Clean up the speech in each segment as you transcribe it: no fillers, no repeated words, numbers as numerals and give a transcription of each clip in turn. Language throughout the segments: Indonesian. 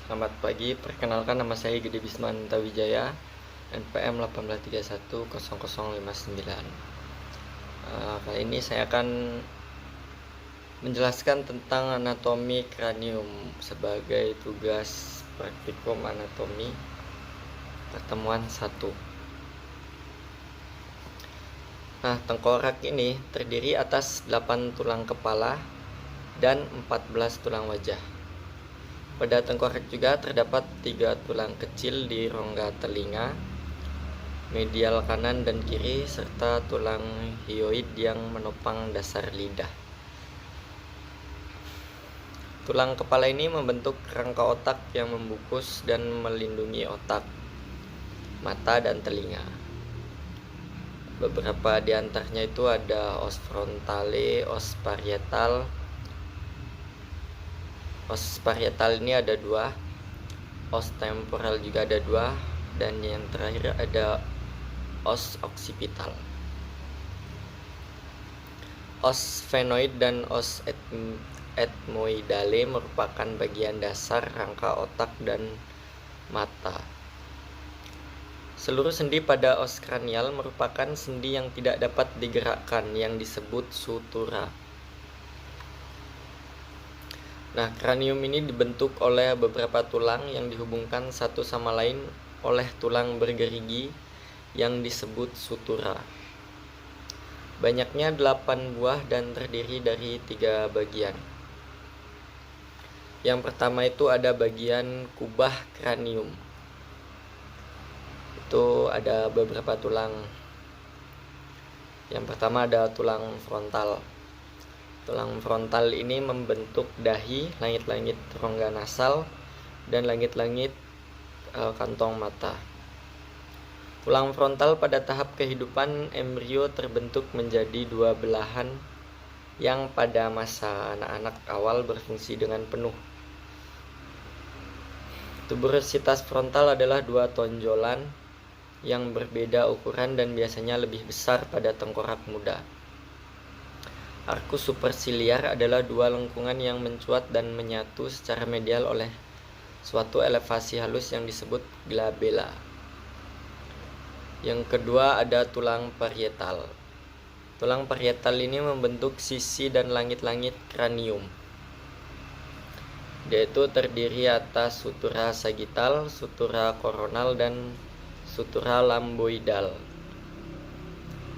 Selamat pagi, perkenalkan nama saya Gede Bisman Tawijaya, NPM 18310059. Kali ini saya akan menjelaskan tentang anatomi kranium sebagai tugas praktikum anatomi pertemuan 1. Tengkorak ini terdiri atas 8 tulang kepala dan 14 tulang wajah. Pada tengkorak juga terdapat 3 tulang kecil di rongga telinga, medial kanan dan kiri, serta tulang hyoid yang menopang dasar lidah. Tulang kepala ini membentuk rangka otak yang membungkus dan melindungi otak, mata, dan telinga. Beberapa di antaranya itu ada os frontale, os parietal. Os parietal ini ada 2, os temporal juga ada 2, dan yang terakhir ada os occipital. Os sphenoid dan os ethmoidale merupakan bagian dasar rangka otak dan mata. Seluruh sendi pada os kranial merupakan sendi yang tidak dapat digerakkan, yang disebut sutura. Kranium ini dibentuk oleh beberapa tulang yang dihubungkan satu sama lain oleh tulang bergerigi yang disebut sutura. Banyaknya 8 buah dan terdiri dari 3 bagian. Yang pertama itu ada bagian kubah kranium. Itu ada beberapa tulang. Yang pertama ada tulang frontal. Tulang frontal ini membentuk dahi, langit-langit rongga nasal, dan langit-langit kantong mata. Tulang frontal pada tahap kehidupan embrio terbentuk menjadi 2 belahan yang pada masa anak-anak awal berfungsi dengan penuh. Tuberositas frontal adalah 2 tonjolan yang berbeda ukuran dan biasanya lebih besar pada tengkorak muda. Arcus superciliar adalah 2 lengkungan yang mencuat dan menyatu secara medial oleh suatu elevasi halus yang disebut glabella. Yang kedua ada tulang parietal. Tulang parietal ini membentuk sisi dan langit-langit kranium. Dia itu terdiri atas sutura sagittal, sutura koronal, dan sutura lamboidal.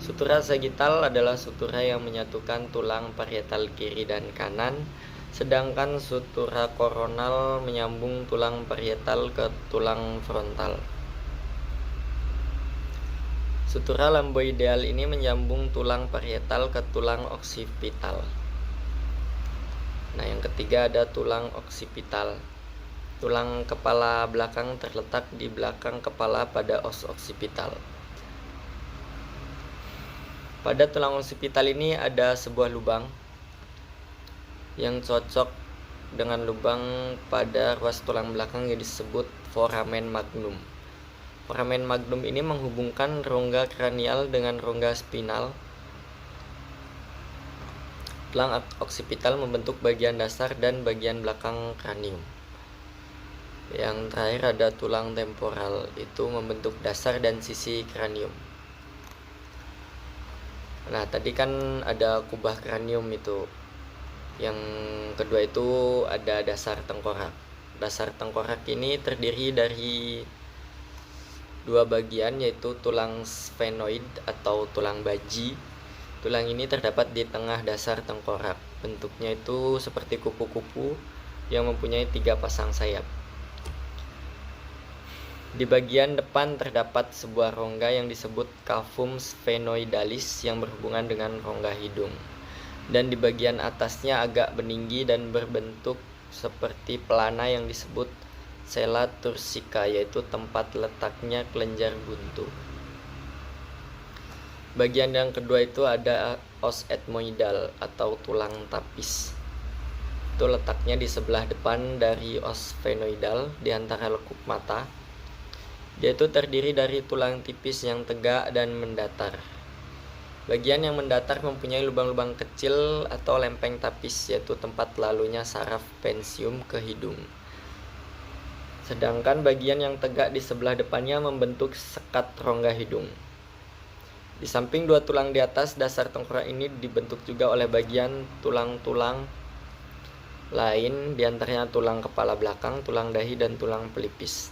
Sutura sagittal adalah sutura yang menyatukan tulang parietal kiri dan kanan, sedangkan sutura koronal menyambung tulang parietal ke tulang frontal. Sutura lamboidal ini menyambung tulang parietal ke tulang occipital. Yang ketiga ada tulang occipital. Tulang kepala belakang terletak di belakang kepala pada os occipital. Pada tulang occipital ini ada sebuah lubang yang cocok dengan lubang pada ruas tulang belakang yang disebut foramen magnum. Foramen magnum ini menghubungkan rongga kranial dengan rongga spinal. Tulang occipital membentuk bagian dasar dan bagian belakang kranium. Yang terakhir ada tulang temporal, itu membentuk dasar dan sisi kranium. Tadi kan ada kubah kranium itu. Yang kedua itu ada dasar tengkorak. Dasar tengkorak ini terdiri dari 2 bagian, yaitu tulang sphenoid atau tulang baji. Tulang ini terdapat di tengah dasar tengkorak. Bentuknya itu seperti kupu-kupu yang mempunyai 3 pasang sayap. Di bagian depan terdapat sebuah rongga yang disebut cavum sphenoidalis yang berhubungan dengan rongga hidung. Dan di bagian atasnya agak meninggi dan berbentuk seperti pelana yang disebut sella turcica, yaitu tempat letaknya kelenjar buntu. Bagian yang kedua itu ada os ethmoidal atau tulang tapis. Itu letaknya di sebelah depan dari os sphenoidal di antara lekuk mata. Dia itu terdiri dari tulang tipis yang tegak dan mendatar. Bagian yang mendatar mempunyai lubang-lubang kecil atau lempeng tapis, yaitu tempat lalunya saraf pensium ke hidung. Sedangkan bagian yang tegak di sebelah depannya membentuk sekat rongga hidung. Di samping dua tulang di atas dasar tengkorak ini dibentuk juga oleh bagian tulang-tulang lain, diantaranya tulang kepala belakang, tulang dahi, dan tulang pelipis.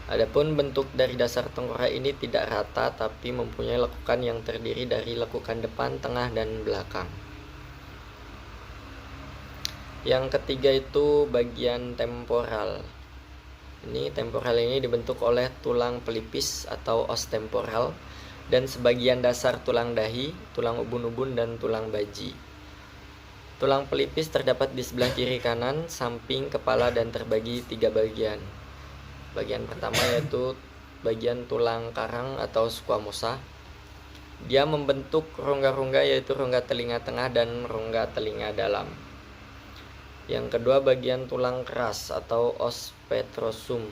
Adapun bentuk dari dasar tengkorak ini tidak rata, tapi mempunyai lekukan yang terdiri dari lekukan depan, tengah, dan belakang. Yang ketiga itu bagian temporal. Temporal ini dibentuk oleh tulang pelipis atau os temporal dan sebagian dasar tulang dahi, tulang ubun-ubun, dan tulang baji. Tulang pelipis terdapat di sebelah kiri kanan, samping, kepala, dan terbagi 3 bagian. Bagian pertama yaitu bagian tulang karang atau squamosa. Dia membentuk rongga-rongga yaitu rongga telinga tengah dan rongga telinga dalam. Yang kedua bagian tulang keras atau os petrosum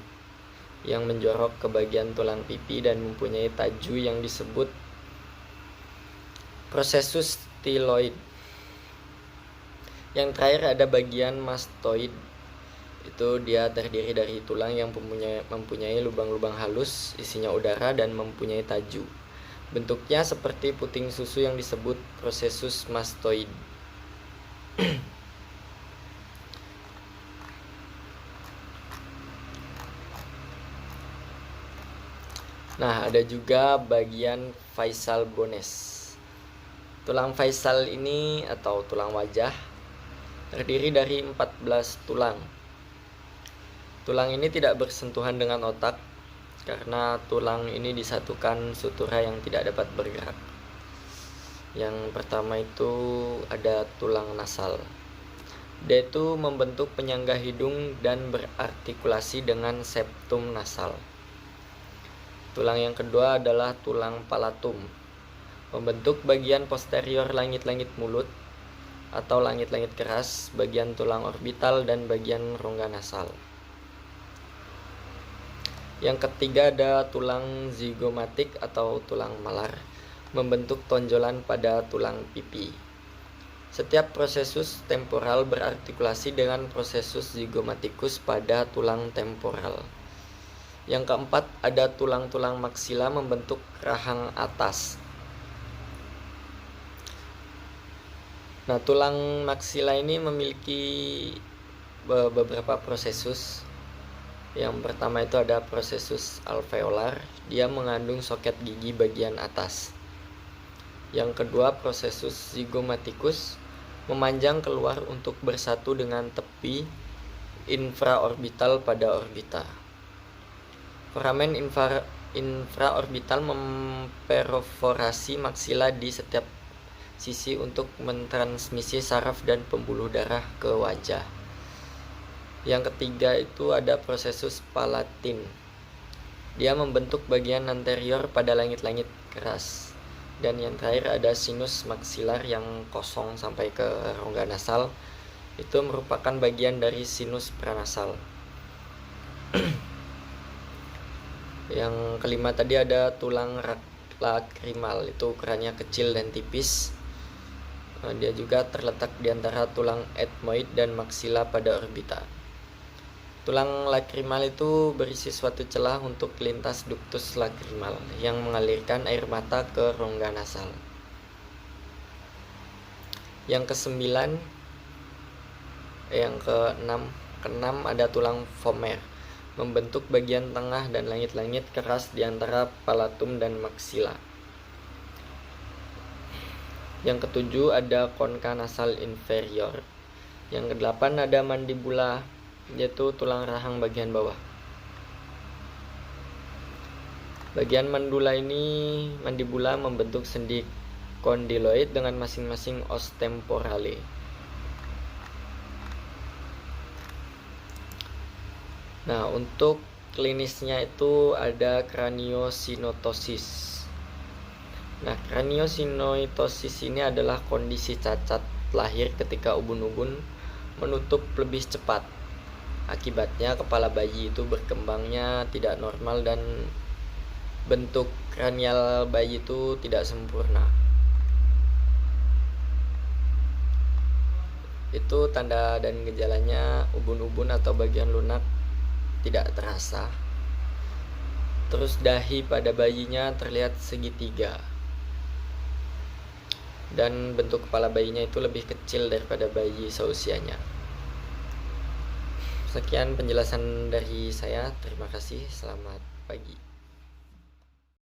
yang menjorok ke bagian tulang pipi dan mempunyai taju yang disebut processus styloid. Yang terakhir ada bagian mastoid. Itu dia terdiri dari tulang yang mempunyai lubang-lubang halus, isinya udara dan mempunyai taju. Bentuknya seperti puting susu yang disebut processus mastoid. Nah, ada juga bagian facial bones. Tulang facial ini atau tulang wajah terdiri dari 14 tulang. Tulang ini tidak bersentuhan dengan otak karena tulang ini disatukan sutura yang tidak dapat bergerak. Yang pertama itu ada tulang nasal. Dia itu membentuk penyangga hidung dan berartikulasi dengan septum nasal. Tulang yang kedua adalah tulang palatum, membentuk bagian posterior langit-langit mulut atau langit-langit keras, bagian tulang orbital, dan bagian rongga nasal. Yang ketiga ada tulang zigomatik atau tulang malar, membentuk tonjolan pada tulang pipi. Setiap prosesus temporal berartikulasi dengan prosesus zigomatikus pada tulang temporal. Yang keempat ada tulang-tulang maksila membentuk rahang atas. Nah, tulang maksila ini memiliki beberapa prosesus. Yang pertama itu ada prosesus alveolar, dia mengandung soket gigi bagian atas. Yang kedua prosesus zigomatikus, memanjang keluar untuk bersatu dengan tepi infraorbital pada orbita. Foramen infraorbital memperforasi maksila di setiap sisi untuk mentransmisi saraf dan pembuluh darah ke wajah. Yang ketiga itu ada prosesus palatin. Dia membentuk bagian anterior pada langit-langit keras. Dan yang terakhir ada sinus maksilar yang kosong sampai ke rongga nasal. Itu merupakan bagian dari sinus pranasal. Yang kelima tadi ada tulang lakrimal, itu ukurannya kecil dan tipis. Dia juga terletak di antara tulang ethmoid dan maksila pada orbita. Tulang lakrimal itu berisi suatu celah untuk lintas ductus lakrimal yang mengalirkan air mata ke rongga nasal. Yang keenam ada tulang vomer, membentuk bagian tengah dan langit-langit keras di antara palatum dan maksila. Yang ketujuh ada concha nasal inferior. Yang kedelapan ada mandibula, yaitu tulang rahang bagian bawah. Bagian mandibula membentuk sendi kondyloid dengan masing-masing os temporale. Nah, untuk klinisnya itu ada craniosynostoses. Nah, craniosynostoses ini adalah kondisi cacat lahir ketika ubun-ubun menutup lebih cepat. Akibatnya kepala bayi itu berkembangnya tidak normal dan bentuk kranial bayi itu tidak sempurna. Itu tanda dan gejalanya ubun-ubun atau bagian lunak tidak terasa. Terus dahi pada bayinya terlihat segitiga. Dan bentuk kepala bayinya itu lebih kecil daripada bayi seusianya. Sekian penjelasan dari saya. Terima kasih. Selamat pagi.